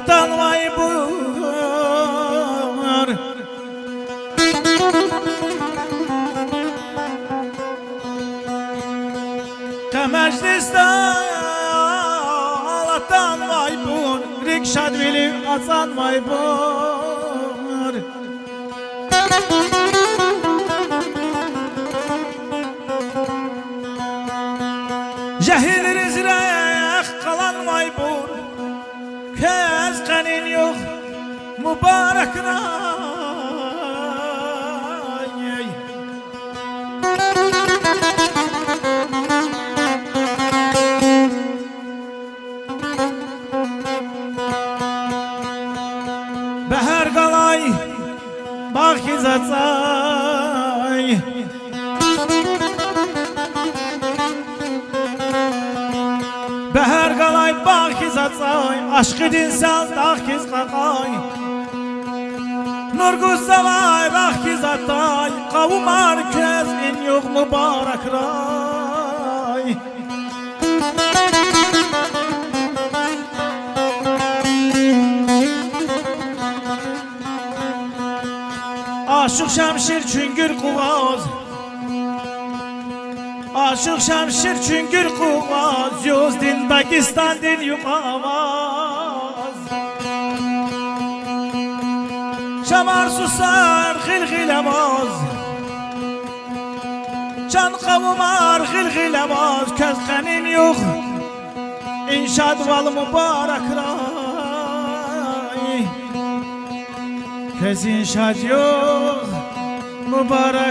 Alatan vay bur Mecliste alatan vay bur Rikşad veli atan vay bur Cehil rizrek kalan vay bur Kez kanin yok mübarek nay Behar galay bak izatay Behar galay bak izatay Aşkı dinsan dağ kiz kakay Nurguz zavay bak izatay Kavum herkes in yok mübarek ray Aşık şemşir çüngür kuvaz Aşık şemşir çüngür kuvaz Yoz din Pakistan din yuqavaz Şamar susar xilxilemaz Can kavumar xilxilemaz Köz kanin yok İnşad val mübarek ray Köz inşad yok mübarek